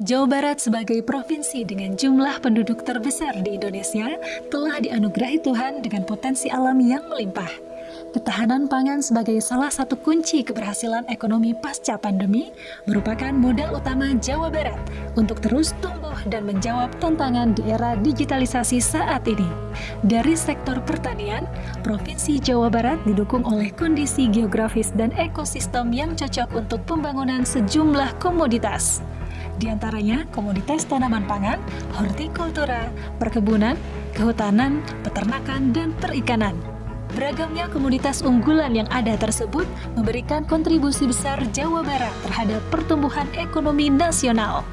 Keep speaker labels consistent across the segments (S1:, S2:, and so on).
S1: Jawa Barat sebagai provinsi dengan jumlah penduduk terbesar di Indonesia telah dianugerahi Tuhan dengan potensi alam yang melimpah. Ketahanan pangan sebagai salah satu kunci keberhasilan ekonomi pasca pandemi merupakan modal utama Jawa Barat untuk terus tumbuh dan menjawab tantangan di era digitalisasi saat ini. Dari sektor pertanian, Provinsi Jawa Barat didukung oleh kondisi geografis dan ekosistem yang cocok untuk pembangunan sejumlah komoditas. Di antaranya komoditas tanaman pangan, hortikultura, perkebunan, kehutanan, peternakan, dan perikanan. Beragamnya komoditas unggulan yang ada tersebut memberikan kontribusi besar Jawa Barat terhadap pertumbuhan ekonomi nasional.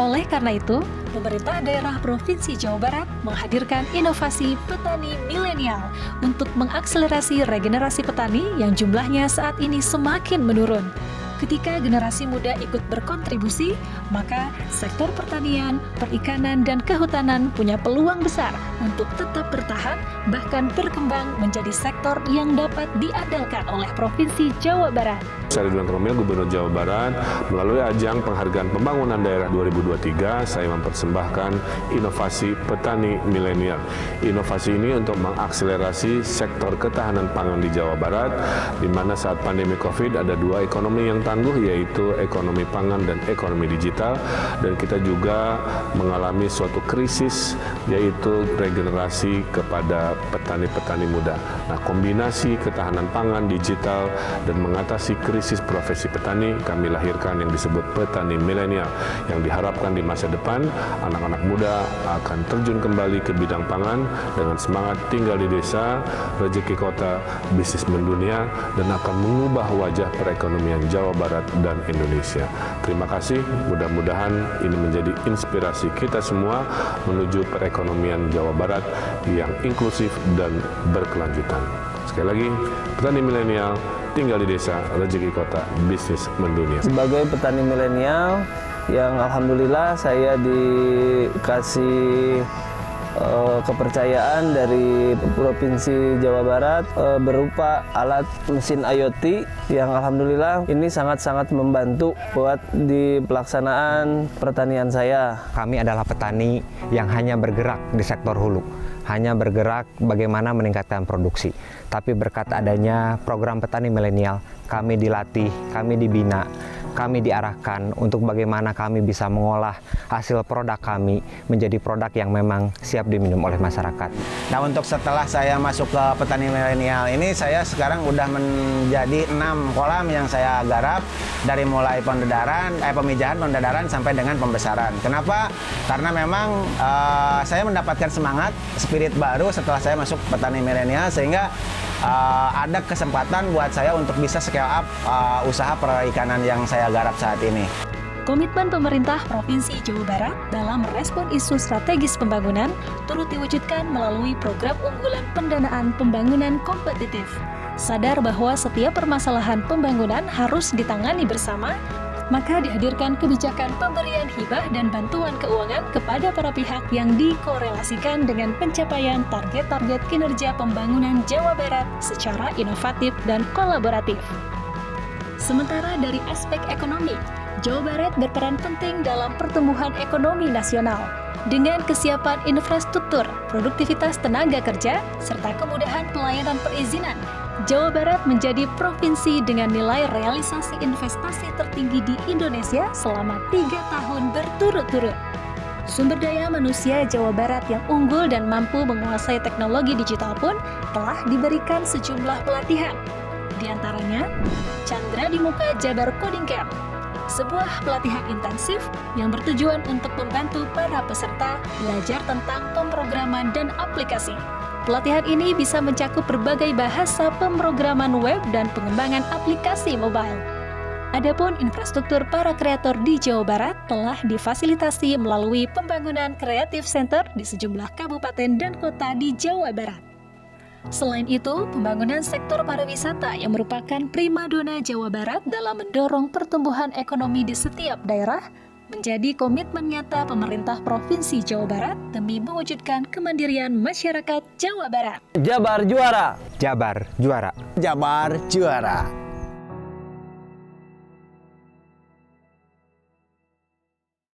S1: Oleh karena itu, pemerintah daerah Provinsi Jawa Barat menghadirkan inovasi petani milenial untuk mengakselerasi regenerasi petani yang jumlahnya saat ini semakin menurun. Ketika generasi muda ikut berkontribusi, maka sektor pertanian, perikanan, dan kehutanan punya peluang besar untuk tetap bertahan, bahkan berkembang menjadi sektor yang dapat diandalkan oleh Provinsi Jawa Barat.
S2: Saya Ridwan Romil, Gubernur Jawa Barat, melalui ajang penghargaan pembangunan daerah 2023, saya mempersembahkan inovasi petani milenial. Inovasi ini untuk mengakselerasi sektor ketahanan pangan di Jawa Barat, di mana saat pandemi COVID ada dua ekonomi yang tangguh, yaitu ekonomi pangan dan ekonomi digital, dan kita juga mengalami suatu krisis, yaitu regenerasi kepada petani-petani muda. Nah, kombinasi ketahanan pangan, digital, dan mengatasi krisis profesi petani, kami lahirkan yang disebut petani milenial, yang diharapkan di masa depan anak-anak muda akan terjun kembali ke bidang pangan dengan semangat tinggal di desa, rezeki kota, bisnis mendunia, dan akan mengubah wajah perekonomian Jawa Barat dan Indonesia. Terima kasih, mudah-mudahan ini menjadi inspirasi kita semua menuju perekonomian Jawa Barat yang inklusif dan berkelanjutan. Sekali lagi, petani milenial, tinggal di desa, rezeki kota, bisnis mendunia.
S3: Sebagai petani milenial yang alhamdulillah saya dikasih kepercayaan dari Provinsi Jawa Barat berupa alat mesin IoT yang alhamdulillah ini sangat-sangat membantu buat di pelaksanaan pertanian saya.
S4: Kami adalah petani yang hanya bergerak di sektor hulu, hanya bergerak bagaimana meningkatkan produksi. Tapi berkat adanya program petani milenial, kami dilatih, kami dibina, kami diarahkan untuk bagaimana kami bisa mengolah hasil produk kami menjadi produk yang memang siap diminum oleh masyarakat.
S5: Nah, untuk setelah saya masuk ke petani milenial ini, saya sekarang udah menjadi 6 kolam yang saya garap, dari mulai pemijahan, pendadaran sampai dengan pembesaran. Kenapa? Karena memang saya mendapatkan semangat, spirit baru setelah saya masuk petani milenial, sehingga ada kesempatan buat saya untuk bisa scale up usaha perikanan yang saya garap saat ini.
S1: Komitmen pemerintah Provinsi Jawa Barat dalam merespon isu strategis pembangunan turut diwujudkan melalui program unggulan pendanaan pembangunan kompetitif. Sadar bahwa setiap permasalahan pembangunan harus ditangani bersama, maka dihadirkan kebijakan pemberian hibah dan bantuan keuangan kepada para pihak yang dikorelasikan dengan pencapaian target-target kinerja pembangunan Jawa Barat secara inovatif dan kolaboratif. Sementara dari aspek ekonomi, Jawa Barat berperan penting dalam pertumbuhan ekonomi nasional. Dengan kesiapan infrastruktur, produktivitas tenaga kerja, serta kemudahan pelayanan perizinan, Jawa Barat menjadi provinsi dengan nilai realisasi investasi tertinggi di Indonesia selama 3 tahun berturut-turut. Sumber daya manusia Jawa Barat yang unggul dan mampu menguasai teknologi digital pun telah diberikan sejumlah pelatihan. Di antaranya, Chandra di Muka Jabar Coding Camp, sebuah pelatihan intensif yang bertujuan untuk membantu para peserta belajar tentang pemrograman dan aplikasi. Pelatihan ini bisa mencakup berbagai bahasa pemrograman web dan pengembangan aplikasi mobile. Adapun infrastruktur para kreator di Jawa Barat telah difasilitasi melalui pembangunan Creative Center di sejumlah kabupaten dan kota di Jawa Barat. Selain itu, pembangunan sektor pariwisata yang merupakan primadona Jawa Barat dalam mendorong pertumbuhan ekonomi di setiap daerah menjadi komitmen nyata pemerintah Provinsi Jawa Barat demi mewujudkan kemandirian masyarakat Jawa Barat.
S3: Jabar juara.
S4: Jabar juara.
S5: Jabar juara.